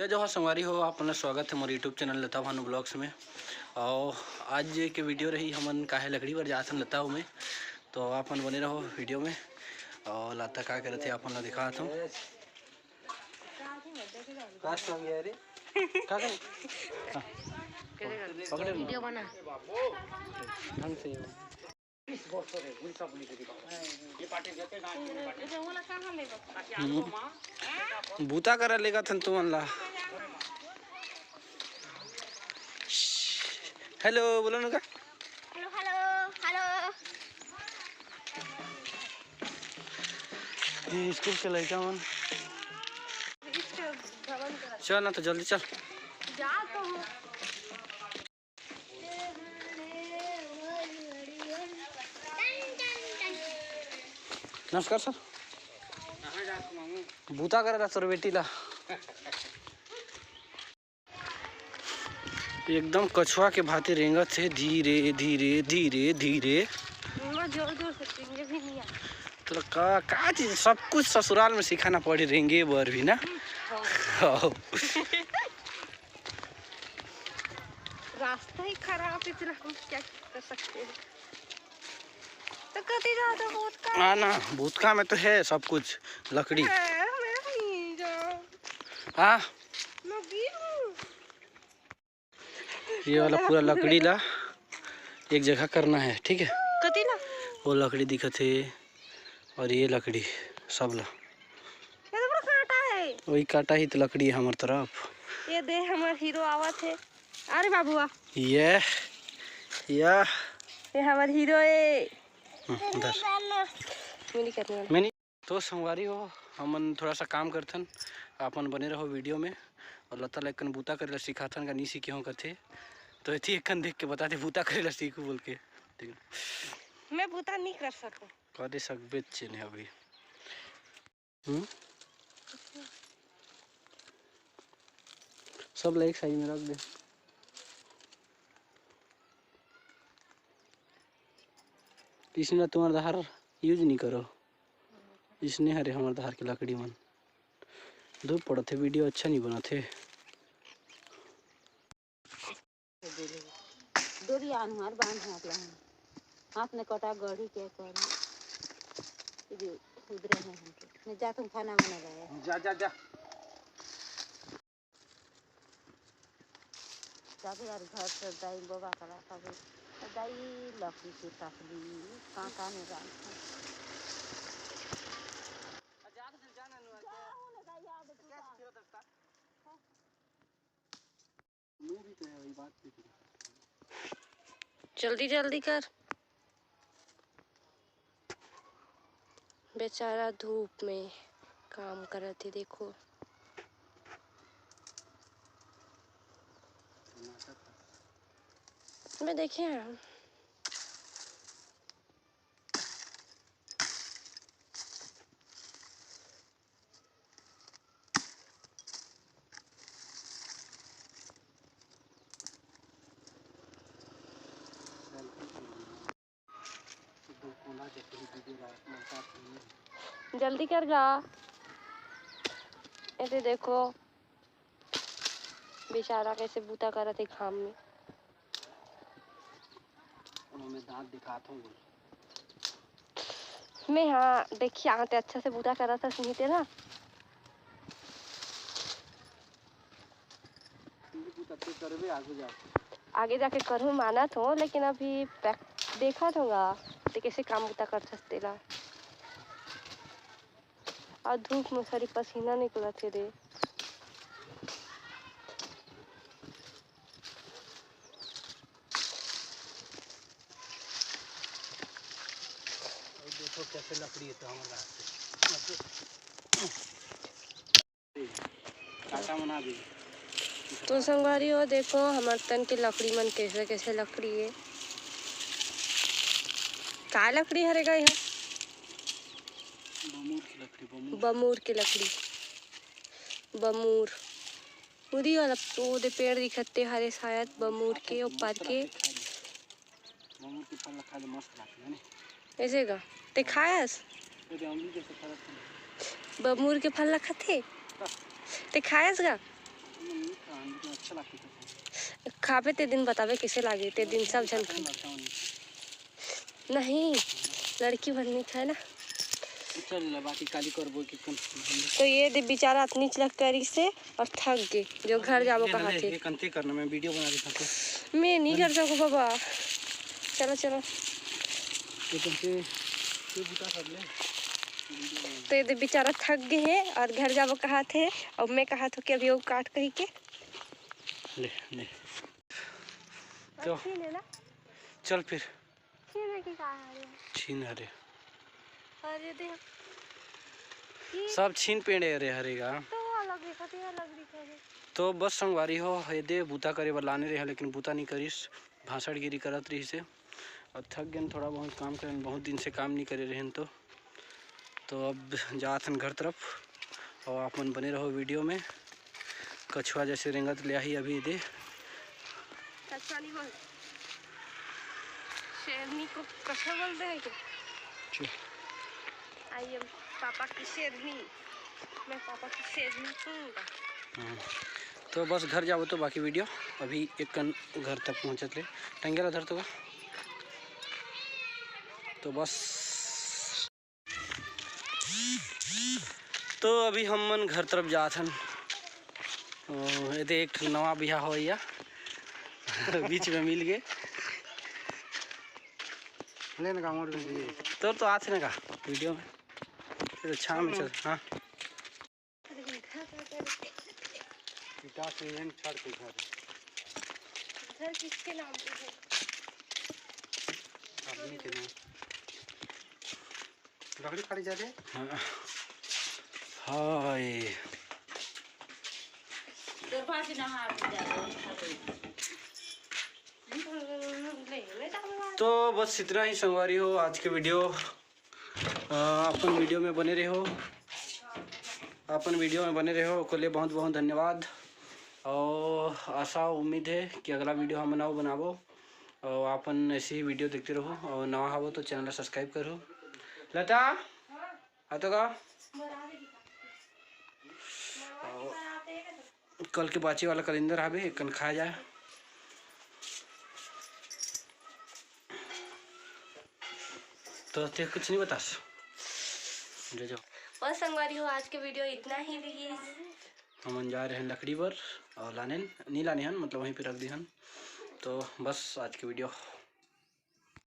जो संगवारी हो आप स्वागत है मोर यूट्यूब चैनल लता भानु ब्लॉग्स में। और आज के वीडियो रही हमन काहे लकड़ी पर जाथन लता में, तो आप मन बने रहो वीडियो में। और लता का करे थे आपन ला दिखात हूं। वीडियो बना ढंग से बूता करा लेगा थन तुमन ला। हेलो बोलो ना का। Hello hello hello. ये स्कूल के लड़का मन चल ना, तो जल्दी चल। जा तो हूँ। नमस्कार सर। बूता करे सर बेटी ला एकदम कछुआ के भांति रेंगत है, धीरे धीरे धीरे धीरे। जोर जोर से रेंगे भी नहीं आता। तो का चीज सब कुछ ससुराल में सिखाना पड़े, रेंगे बर भी ना। रास्ता ही खराब है, इतना हम क्या कर सकते हैं। तो कभी ज्यादा भूत का ना भूतका में तो है सब कुछ लकड़ी। हाँ ये वाला पूरा लकड़ी ला एक जगह करना है, ठीक है। कती ना वो लकड़ी दिखत है और ये लकड़ी सब ला ये तो बड़ा कांटा है। वही काटा ही तो लकड़ी है हमार तरफ। ये दे हमार हीरो आवत है। अरे बाबूआ ये हमार हीरो है। उधर मिली करने वाला। मैंने तो संगवारी हो हमन थोड़ा सा काम करथन, आपन बने रहो वीडियो में। और लता लकन बूता करे ला सिखाथन का नहीं सीखे हो कथे, तो एथी एकन देख के बताते बूता करे ला सीखू बोल के। ठीक है मैं बूता नहीं कर सकूं। करे सकबे चेने अभी। सब लाइक साइड में रख दे। इसने तुम्हारा धार यूज नहीं करो, इसने हरे हमारे धार के लकड़ी मन धूप पड़ा थे, वीडियो अच्छा नहीं बना थे। डोरी आनहार बांध हाथ ने कटा गढ़ी के कर उधरे हैं हमके मैं जा तुम खाना बना रहे जा जा जा जाबे यार घर से दाई बाबा करा तब दाई लकड़ी से तकली कहाँ में रात जल्दी जल्दी कर। बेचारा धूप में काम कर थे, देखो। मैं देखे हैं जल्दी कर गा। ऐसे देखो बेचारा कैसे बूता कर थे खाम में। मैं दांत दिखाता हूँ। मैं हाँ देखिए आते अच्छा से बूता कर रहा था सुनी थे ना। आगे जाके करूँ माना तो, लेकिन अभी देखा था तो कैसे काम बूता कर सकते ला। और धूप में सारी पसीना निकला थे रे। देखो कैसे लकड़ी है तो हमारा काटा बना दी। तो संगवारी हो देखो हमारे तन के लकड़ी मन कैसे कैसे लकड़ी है। का लकड़ी हरे गए है? बमूर की लकड़ी बमूर उदी वाला तो दे पेड़ दिखते हरे शायद बमूर के ऊपर के ऐसे का ते खायस बमूर के फल खाते ते खायस का लेकिन अच्छा लगता है। खाबे ते दिन बतावे कैसे लागे ते दिन सब जन खा। नहीं लड़की बननी है ना। चल बाकी काली कर बोल के कम। तो ये बेचारा इतनी चलक करी से और थक गए जो घर जाबो कहाँ थे। ये कंते करना मैं वीडियो बना रही था। मैं नहीं कर सकूँ बाबा। चलो चलो ये कंते ये बूटा कर ले। तो ये बेचारा थक गए हैं और घर जाबो कहाँ थे और मैं कहा था कि अभी वो काट कही के ले ले तो चल फिर छीन हरे अरे देख सब छीन पेड़े हरे हरेगा। तो बस संगवारी हो ये दे बूता करे बर लाने रहे लेकिन बूता नहीं करिस भाषणगिरी करत रही से और थक गए थोड़ा बहुत काम करें बहुत दिन से काम नहीं करे रहे तो अब जाथन घर तरफ और अपन बने रहो वीडियो में। कछुआ जैसे रेंगत ले ही अभी दे कछुआ नहीं बोल शेरनी को कछुआ बोलते हैं क्या? आई एम पापा की शेरनी मैं पापा की शेरनी हूँ। तो बस घर जाओ तो बाकी वीडियो अभी एक कन घर तक पहुँचत ले टंगेला धर तो बस तो अभी हम मन घर तरफ जाथन। ये एक नवा बिहा हो या बीच में मिल गए लेने का मोड़ तो आते ना का वीडियो में तो छा में चल। हाँ छड़ के घर किसके नाम पे है? आदमी के नाम लकड़ी खड़ी जा रही। हाय तो बस इतना ही संगवारी हो आज के वीडियो। अपन वीडियो में बने रहो को लिए बहुत बहुत धन्यवाद और आशा उम्मीद है कि अगला वीडियो हम बनाबो और अपन ऐसे ही वीडियो देखते रहो और नवा हो तो चैनल सब्सक्राइब करो। लता तो का कल के बाची वाला कैलेंडर आवे एक कन खा जाए। तो ते कुछ नहीं बतास ले जाओ। बस संगवारी हो आज के वीडियो इतना ही रही। हम जा रहे हैं लकड़ी पर और लाने नहीं लाने हन मतलब वहीं पे रख दी हन। तो बस आज की वीडियो